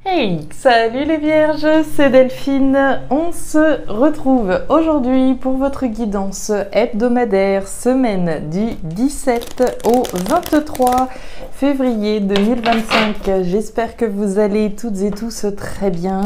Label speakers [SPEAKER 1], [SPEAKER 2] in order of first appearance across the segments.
[SPEAKER 1] Hey, salut les vierges, c'est Delphine. On se retrouve aujourd'hui pour votre guidance hebdomadaire semaine du 17 au 23 février 2025. J'espère que vous allez toutes et tous très bien.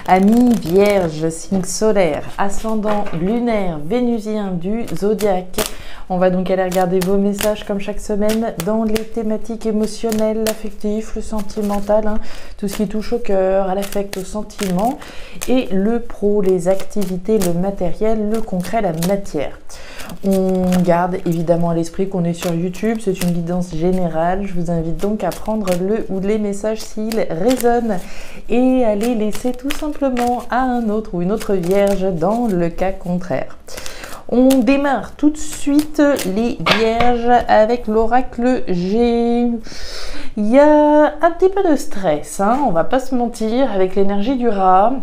[SPEAKER 1] Amis vierges, signe solaire, ascendant lunaire, vénusien du zodiaque. On va donc aller regarder vos messages comme chaque semaine dans les thématiques émotionnelles, affectives, le sentimental, tout ce qui touche au cœur, à l'affect, au sentiment, et le pro, les activités, le matériel, le concret, la matière. On garde évidemment à l'esprit qu'on est sur YouTube, c'est une guidance générale. Je vous invite donc à prendre le ou les messages s'ils résonnent et à les laisser tout simplement à un autre ou une autre vierge dans le cas contraire. On démarre tout de suite les vierges avec l'oracle G. Il y a un petit peu de stress, on va pas se mentir, avec l'énergie du rat.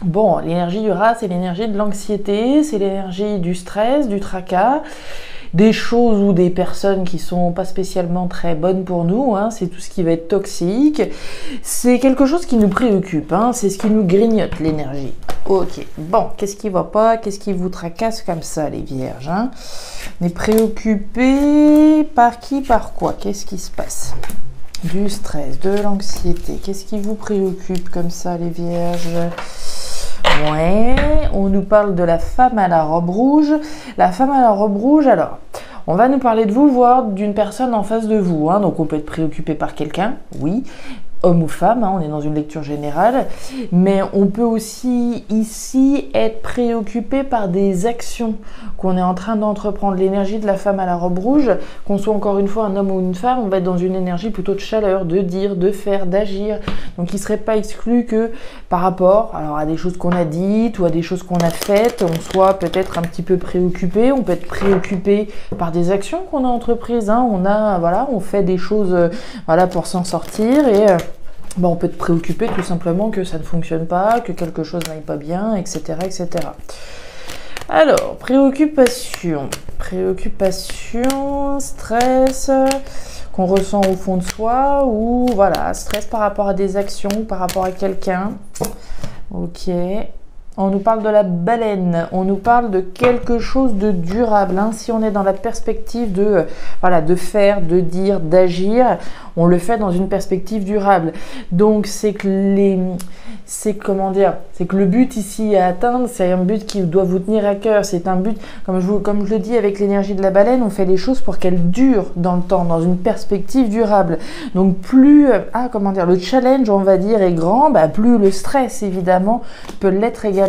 [SPEAKER 1] Bon, l'énergie du rat, c'est l'énergie de l'anxiété, c'est l'énergie du stress, du tracas, des choses ou des personnes qui sont pas spécialement très bonnes pour nous, c'est tout ce qui va être toxique. C'est quelque chose qui nous préoccupe, c'est ce qui nous grignote l'énergie. Ok, bon, qu'est-ce qui va pas, qu'est-ce qui vous tracasse comme ça les vierges, On est préoccupé par qui, par quoi, qu'est-ce qui se passe? Du stress, de l'anxiété, qu'est-ce qui vous préoccupe comme ça les vierges? Ouais, on nous parle de la femme à la robe rouge. La femme à la robe rouge, alors, on va nous parler de vous, voire d'une personne en face de vous. Donc on peut être préoccupé par quelqu'un, oui, homme ou femme, on est dans une lecture générale, mais on peut aussi ici être préoccupé par des actions qu'on est en train d'entreprendre. L'énergie de la femme à la robe rouge, qu'on soit encore une fois un homme ou une femme, on va être dans une énergie plutôt de chaleur, de dire, de faire, d'agir. Donc il ne serait pas exclu que par rapport à des choses qu'on a dites ou à des choses qu'on a faites, on soit peut-être un petit peu préoccupé. On peut être préoccupé par des actions qu'on a entreprises. On fait des choses pour s'en sortir et on peut être préoccupé tout simplement que ça ne fonctionne pas, que quelque chose n'aille pas bien, etc., etc. Alors, préoccupation, stress qu'on ressent au fond de soi ou stress par rapport à des actions, par rapport à quelqu'un. Ok. On nous parle de la baleine, on nous parle de quelque chose de durable. Si on est dans la perspective de faire, de dire, d'agir, on le fait dans une perspective durable. Donc c'est que le but ici à atteindre, c'est un but qui doit vous tenir à cœur. C'est un but, comme je le dis avec l'énergie de la baleine, on fait les choses pour qu'elles durent dans le temps, dans une perspective durable. Donc plus le challenge, on va dire, est grand, plus le stress évidemment peut l'être également.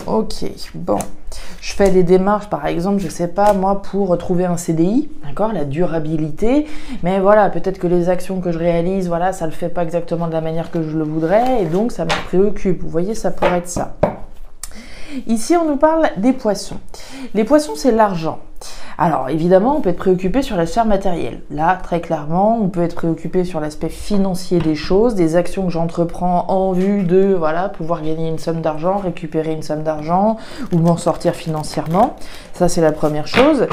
[SPEAKER 1] Ok, bon, je fais des démarches par exemple, je sais pas moi, pour trouver un CDI, d'accord, la durabilité, mais peut-être que les actions que je réalise, ça le fait pas exactement de la manière que je le voudrais et donc ça me préoccupe, vous voyez, ça pourrait être ça. Ici, on nous parle des poissons. Les poissons, c'est l'argent. Alors, évidemment, on peut être préoccupé sur la sphère matérielle. Là, très clairement, on peut être préoccupé sur l'aspect financier des choses, des actions que j'entreprends en vue de, pouvoir gagner une somme d'argent, récupérer une somme d'argent ou m'en sortir financièrement. Ça, c'est la première chose.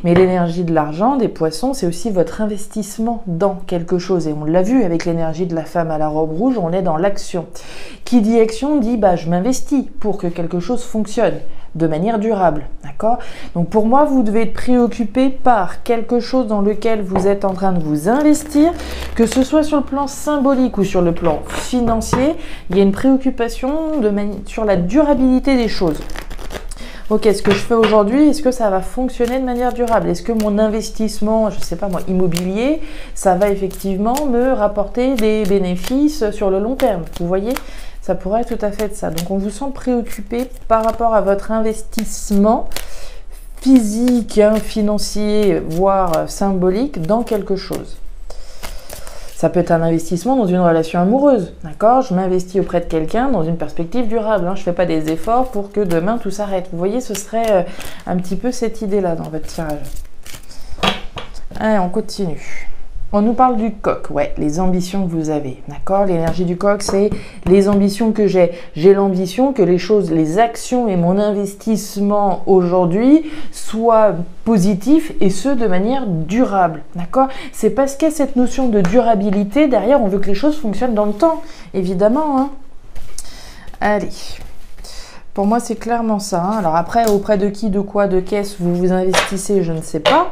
[SPEAKER 1] Mais l'énergie de l'argent, des poissons, c'est aussi votre investissement dans quelque chose. Et on l'a vu avec l'énergie de la femme à la robe rouge, on est dans l'action. Qui dit action dit, je m'investis pour que quelque chose fonctionne de manière durable, d'accord? Donc pour moi, vous devez être préoccupé par quelque chose dans lequel vous êtes en train de vous investir, que ce soit sur le plan symbolique ou sur le plan financier, il y a une préoccupation sur la durabilité des choses. Ok, ce que je fais aujourd'hui, est-ce que ça va fonctionner de manière durable? Est-ce que mon investissement, je ne sais pas moi, immobilier, ça va effectivement me rapporter des bénéfices sur le long terme? Vous voyez? Ça pourrait être tout à fait ça. Donc on vous sent préoccupé par rapport à votre investissement physique, financier, voire symbolique dans quelque chose. Ça peut être un investissement dans une relation amoureuse, d'accord? Je m'investis auprès de quelqu'un dans une perspective durable. Je ne fais pas des efforts pour que demain tout s'arrête. Vous voyez, ce serait un petit peu cette idée-là dans votre tirage. Allez, on continue. On nous parle du coq, ouais, les ambitions que vous avez, d'accord? L'énergie du coq, c'est les ambitions que j'ai. J'ai l'ambition que les choses, les actions et mon investissement aujourd'hui soient positifs et ce, de manière durable, d'accord? C'est parce qu'il y a cette notion de durabilité, derrière, on veut que les choses fonctionnent dans le temps, évidemment, hein. Allez. Pour moi, c'est clairement ça, hein. Alors après, auprès de qui, de quoi, de qu'est-ce vous vous investissez, je ne sais pas.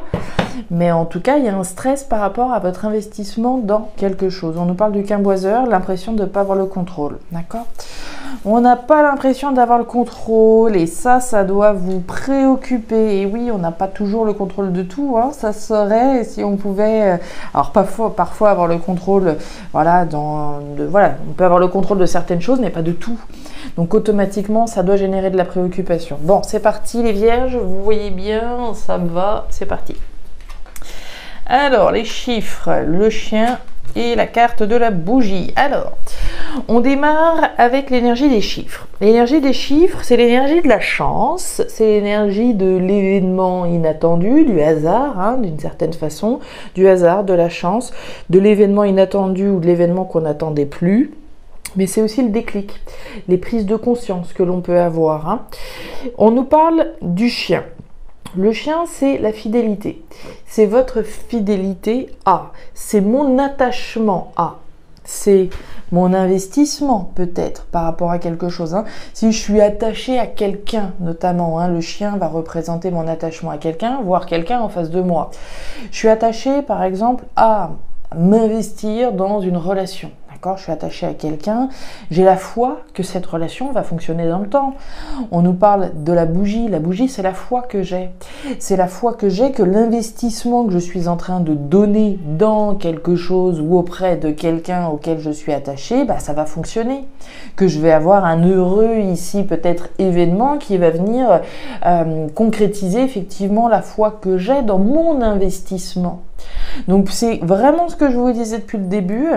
[SPEAKER 1] Mais en tout cas, il y a un stress par rapport à votre investissement dans quelque chose. On nous parle du quimboiseur, l'impression de ne pas avoir le contrôle, d'accord? On n'a pas l'impression d'avoir le contrôle et ça doit vous préoccuper. Et oui, on n'a pas toujours le contrôle de tout, hein. Ça serait si on pouvait... alors parfois avoir le contrôle, voilà, voilà, on peut avoir le contrôle de certaines choses, mais pas de tout. Donc automatiquement, ça doit générer de la préoccupation. Bon, c'est parti les vierges, vous voyez bien, ça me va, c'est parti. Alors, les chiffres, le chien et la carte de la bougie. Alors, on démarre avec l'énergie des chiffres. L'énergie des chiffres, c'est l'énergie de la chance, c'est l'énergie de l'événement inattendu, du hasard, hein, d'une certaine façon, du hasard, de la chance, de l'événement inattendu ou de l'événement qu'on n'attendait plus. Mais c'est aussi le déclic, les prises de conscience que l'on peut avoir, hein. On nous parle du chien. Le chien, c'est la fidélité. C'est votre fidélité à. C'est mon attachement à. C'est mon investissement peut-être par rapport à quelque chose, hein. Si je suis attaché à quelqu'un notamment, hein, le chien va représenter mon attachement à quelqu'un, voire quelqu'un en face de moi. Je suis attaché par exemple à m'investir dans une relation. Je suis attachée à quelqu'un, j'ai la foi que cette relation va fonctionner dans le temps. On nous parle de la bougie. La bougie, c'est la foi que j'ai. C'est la foi que j'ai que l'investissement que je suis en train de donner dans quelque chose ou auprès de quelqu'un auquel je suis attachée, bah, ça va fonctionner. Que je vais avoir un heureux ici, peut-être événement qui va venir concrétiser effectivement la foi que j'ai dans mon investissement. Donc c'est vraiment ce que je vous disais depuis le début.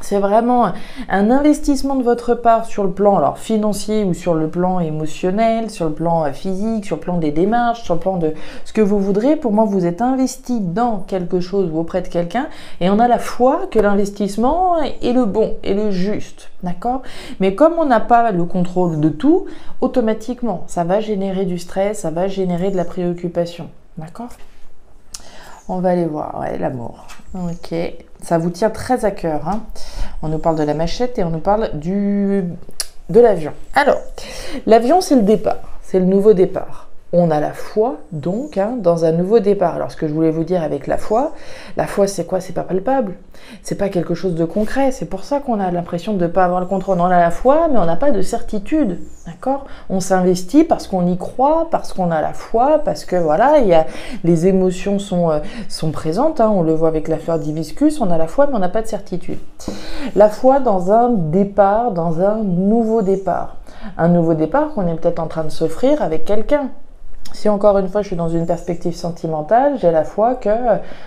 [SPEAKER 1] C'est vraiment un investissement de votre part sur le plan alors, financier ou sur le plan émotionnel, sur le plan physique, sur le plan des démarches, sur le plan de ce que vous voudrez. Pour moi, vous êtes investi dans quelque chose ou auprès de quelqu'un et on a la foi que l'investissement est le bon et le juste. D'accord? Mais comme on n'a pas le contrôle de tout, automatiquement, ça va générer du stress, ça va générer de la préoccupation. D'accord? On va aller voir, ouais, l'amour. Ok, ça vous tient très à cœur, hein. On nous parle de la machette et on nous parle de l'avion. Alors, l'avion, c'est le départ, c'est le nouveau départ. On a la foi, donc, hein, dans un nouveau départ. Alors, ce que je voulais vous dire avec la foi, c'est quoi? C'est pas palpable. C'est pas quelque chose de concret. C'est pour ça qu'on a l'impression de ne pas avoir le contrôle. On a la foi, mais on n'a pas de certitude. D'accord? On s'investit parce qu'on y croit, parce qu'on a la foi, parce que, voilà, les émotions sont présentes. Hein, on le voit avec la fleur d'hibiscus. On a la foi, mais on n'a pas de certitude. La foi dans un départ, dans un nouveau départ. Un nouveau départ qu'on est peut-être en train de s'offrir avec quelqu'un. Si encore une fois je suis dans une perspective sentimentale, j'ai la foi que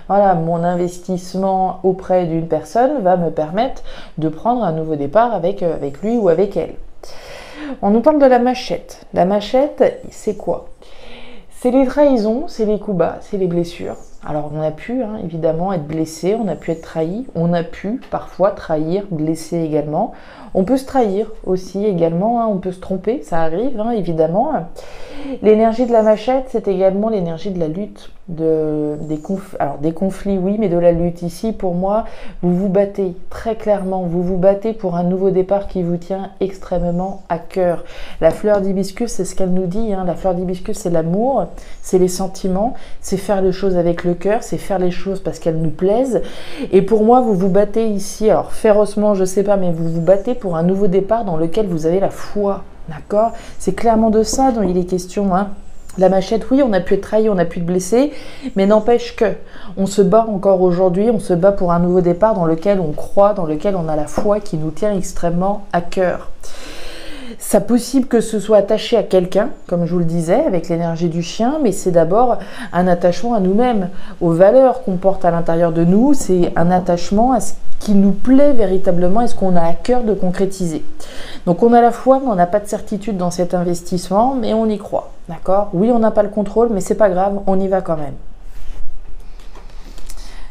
[SPEAKER 1] voilà, mon investissement auprès d'une personne va me permettre de prendre un nouveau départ avec lui ou avec elle. On nous parle de la machette. La machette, c'est quoi? C'est les trahisons, c'est les coups bas, c'est les blessures. Alors on a pu évidemment être blessé, on a pu être trahi, on a pu parfois trahir, blesser également. On peut se trahir aussi également, hein, on peut se tromper, ça arrive évidemment. L'énergie de la machette, c'est également l'énergie de la lutte, des conflits oui, mais de la lutte. Ici pour moi, vous vous battez très clairement, vous vous battez pour un nouveau départ qui vous tient extrêmement à cœur. La fleur d'hibiscus, c'est ce qu'elle nous dit, hein. La fleur d'hibiscus, c'est l'amour, c'est les sentiments, c'est faire les choses avec le cœur, c'est faire les choses parce qu'elles nous plaisent. Et pour moi, vous vous battez ici, alors férocement, je sais pas, mais vous vous battez pour un nouveau départ dans lequel vous avez la foi. D'accord? C'est clairement de ça dont il est question, hein. La machette, oui, on a pu être trahi, on a pu être blessé, mais n'empêche que on se bat encore aujourd'hui, on se bat pour un nouveau départ dans lequel on croit, dans lequel on a la foi qui nous tient extrêmement à cœur. C'est possible que ce soit attaché à quelqu'un, comme je vous le disais, avec l'énergie du chien, mais c'est d'abord un attachement à nous-mêmes, aux valeurs qu'on porte à l'intérieur de nous, c'est un attachement à ce qui nous plaît véritablement et ce qu'on a à cœur de concrétiser. Donc on a la foi, mais on n'a pas de certitude dans cet investissement, mais on y croit, d'accord? Oui, on n'a pas le contrôle, mais c'est pas grave, on y va quand même.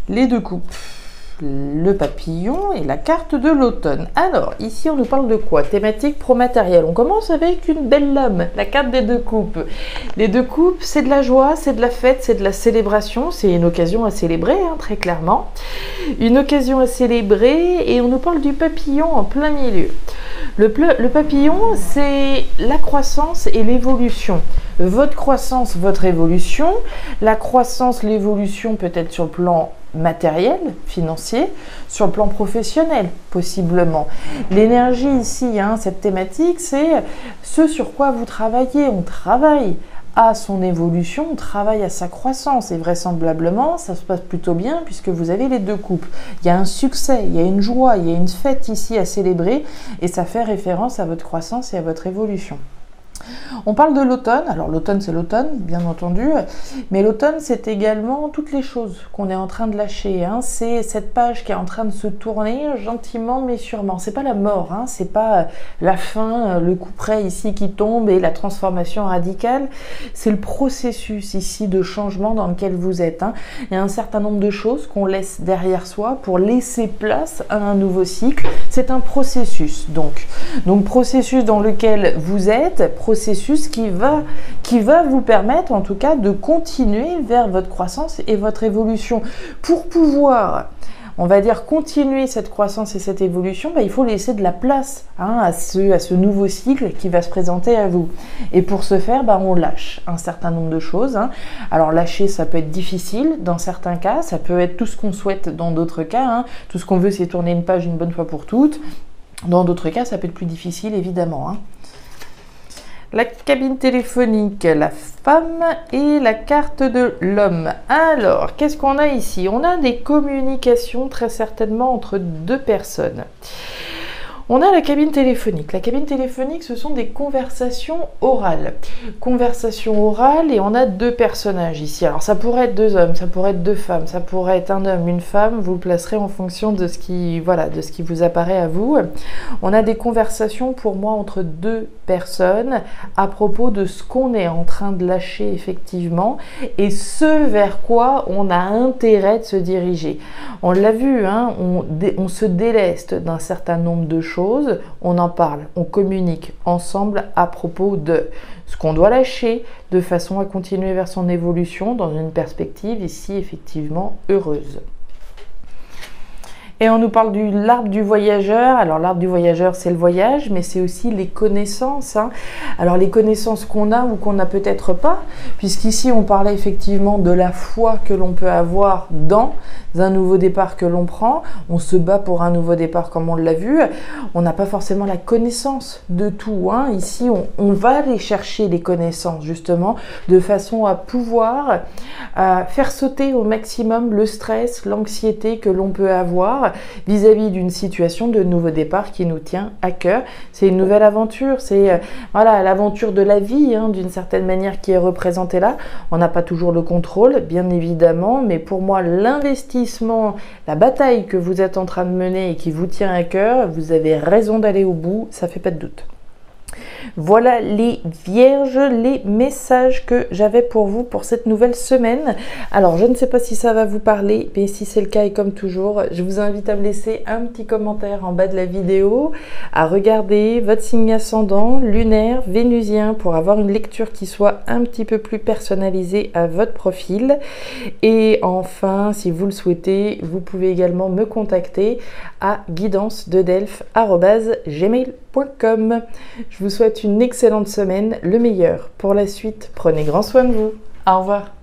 [SPEAKER 1] Les deux coupes. le papillon et la carte de l'automne. Alors, ici, on nous parle de quoi? Thématique pro-matériel. On commence avec une belle lame, la carte des deux coupes. Les deux coupes, c'est de la joie, c'est de la fête, c'est de la célébration. C'est une occasion à célébrer, hein, très clairement. Une occasion à célébrer et on nous parle du papillon en plein milieu. Le papillon, c'est la croissance et l'évolution. Votre croissance, votre évolution. La croissance, l'évolution peut-être sur le plan matériel, financier, sur le plan professionnel, possiblement. L'énergie ici, hein, cette thématique, c'est ce sur quoi vous travaillez. On travaille à son évolution, on travaille à sa croissance et vraisemblablement, ça se passe plutôt bien puisque vous avez les deux coupes. Il y a un succès, il y a une joie, il y a une fête ici à célébrer et ça fait référence à votre croissance et à votre évolution. On parle de l'automne, alors l'automne c'est l'automne bien entendu, mais l'automne c'est également toutes les choses qu'on est en train de lâcher, hein. C'est cette page qui est en train de se tourner gentiment mais sûrement. C'est pas la mort, hein. C'est pas la fin, le coup près ici qui tombe et la transformation radicale, c'est le processus ici de changement dans lequel vous êtes, hein. Il y a un certain nombre de choses qu'on laisse derrière soi pour laisser place à un nouveau cycle, c'est un processus donc processus dans lequel vous êtes, processus qui va vous permettre en tout cas de continuer vers votre croissance et votre évolution. Pour pouvoir, on va dire, continuer cette croissance et cette évolution, il faut laisser de la place, hein, à ce nouveau cycle qui va se présenter à vous. Et pour ce faire, on lâche un certain nombre de choses, hein. Alors lâcher, ça peut être difficile dans certains cas, ça peut être tout ce qu'on souhaite dans d'autres cas, hein. Tout ce qu'on veut, c'est tourner une page une bonne fois pour toutes. Dans d'autres cas, ça peut être plus difficile, évidemment, hein. La cabine téléphonique, la femme et la carte de l'homme. Alors, qu'est-ce qu'on a ici? On a des communications très certainement entre deux personnes. On a la cabine téléphonique. La cabine téléphonique, ce sont des conversations orales. Conversations orales et on a deux personnages ici. Alors ça pourrait être deux hommes, ça pourrait être deux femmes, ça pourrait être un homme, une femme. Vous le placerez en fonction de ce qui vous apparaît à vous. On a des conversations pour moi entre deux personnes à propos de ce qu'on est en train de lâcher effectivement et ce vers quoi on a intérêt de se diriger. On l'a vu, hein, on se déleste d'un certain nombre de choses. On en parle, on communique ensemble à propos de ce qu'on doit lâcher de façon à continuer vers son évolution dans une perspective ici effectivement heureuse. Et on nous parle de l'arbre du voyageur. Alors l'arbre du voyageur, c'est le voyage, mais c'est aussi les connaissances, hein. Alors les connaissances qu'on a ou qu'on n'a peut-être pas, puisqu'ici on parlait effectivement de la foi que l'on peut avoir dans un nouveau départ que l'on prend. On se bat pour un nouveau départ comme on l'a vu. On n'a pas forcément la connaissance de tout, hein. Ici, on va aller chercher les connaissances justement de façon à pouvoir faire sauter au maximum le stress, l'anxiété que l'on peut avoir vis-à-vis d'une situation de nouveau départ qui nous tient à cœur. C'est une nouvelle aventure, c'est voilà, l'aventure de la vie, hein, d'une certaine manière qui est représentée là. On n'a pas toujours le contrôle, bien évidemment, mais pour moi, l'investissement, la bataille que vous êtes en train de mener et qui vous tient à cœur, vous avez raison d'aller au bout, ça fait pas de doute. Voilà les vierges, les messages que j'avais pour vous pour cette nouvelle semaine. Alors, je ne sais pas si ça va vous parler, mais si c'est le cas et comme toujours, je vous invite à me laisser un petit commentaire en bas de la vidéo, à regarder votre signe ascendant, lunaire, vénusien pour avoir une lecture qui soit un petit peu plus personnalisée à votre profil. Et enfin, si vous le souhaitez, vous pouvez également me contacter à guidancededelphes@gmail.com. Je vous souhaite une excellente semaine, le meilleur pour la suite. Prenez grand soin de vous. Au revoir.